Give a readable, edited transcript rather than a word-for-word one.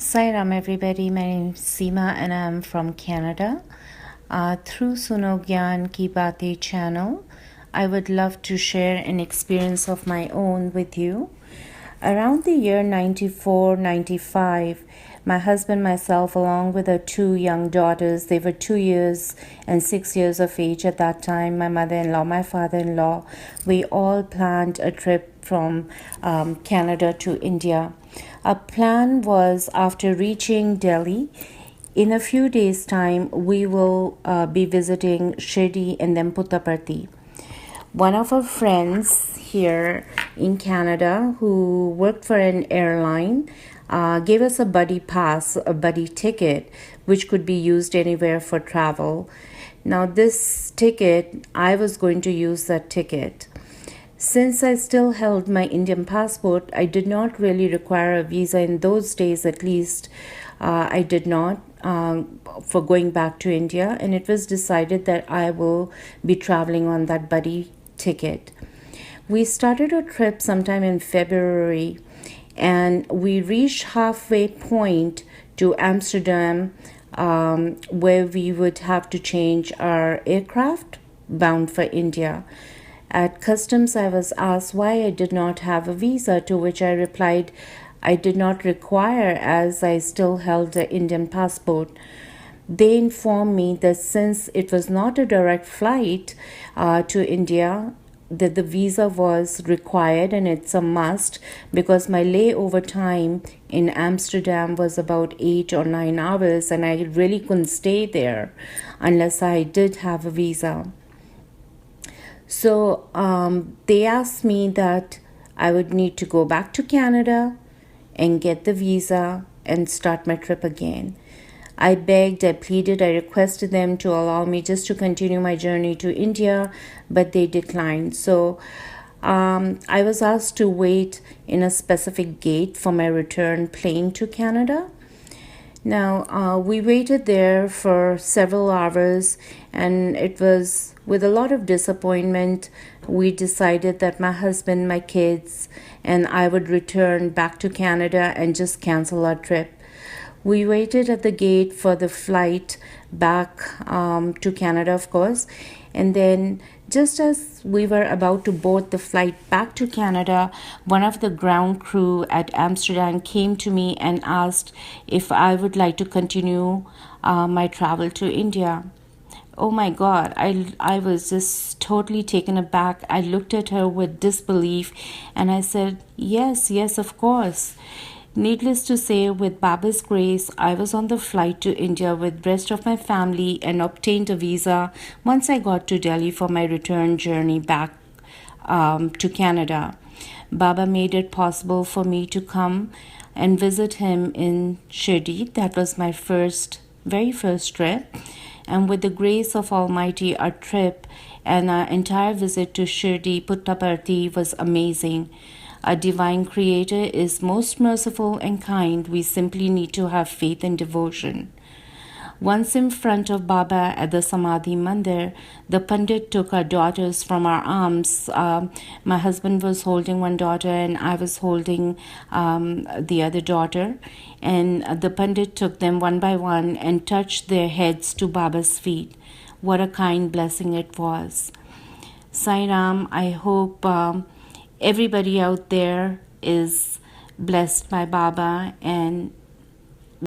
Sairam everybody, my name is Seema and I'm from Canada. Through Suno Gyan Ki Baatein channel, I would love to share an experience of my own with you. Around the year 94-95, my husband, myself, along with our two young daughters, they were 2 years and 6 years of age at that time, my mother-in-law, my father-in-law, we all planned a trip from Canada to India. Our plan was, after reaching Delhi, in a few days' time, we will be visiting Shirdi and then Puttaparthi. One of our friends here in Canada who worked for an airline gave us a buddy pass, a buddy ticket, which could be used anywhere for travel. Now, this ticket, I was going to use that ticket. Since I still held my Indian passport, I did not really require a visa in those days, at least. I did not for going back to India, and it was decided that I will be traveling on that buddy ticket. We started our trip sometime in February, and we reached halfway point to Amsterdam, where we would have to change our aircraft bound for India. At customs, I was asked why I did not have a visa, to which I replied I did not require, as I still held the Indian passport. They informed me that since it was not a direct flight to India, that the visa was required, and it's a must because my layover time in Amsterdam was about 8 or 9 hours, and I really couldn't stay there unless I did have a visa. So they asked me that I would need to go back to Canada and get the visa and start my trip again. I begged, I pleaded, I requested them to allow me just to continue my journey to India, but they declined. So I was asked to wait in a specific gate for my return plane to Canada. Now, we waited there for several hours, and it was with a lot of disappointment we decided that my husband, my kids, and I would return back to Canada and just cancel our trip. We waited at the gate for the flight back to Canada, of course, and then just as we were about to board the flight back to Canada, one of the ground crew at Amsterdam came to me and asked if I would like to continue my travel to India. Oh my God, I was just totally taken aback. I looked at her with disbelief and I said, yes, of course. Needless to say, with Baba's grace, I was on the flight to India with the rest of my family and obtained a visa once I got to Delhi for my return journey back to Canada. Baba made it possible for me to come and visit him in Shirdi. That was my very first trip. And with the grace of Almighty, our trip and our entire visit to Shirdi, Puttaparthi was amazing. Our divine creator is most merciful and kind. We simply need to have faith and devotion. Once in front of Baba at the Samadhi Mandir, the Pandit took our daughters from our arms. My husband was holding one daughter and I was holding the other daughter. And the Pandit took them one by one and touched their heads to Baba's feet. What a kind blessing it was. Sai Ram, I hope everybody out there is blessed by Baba and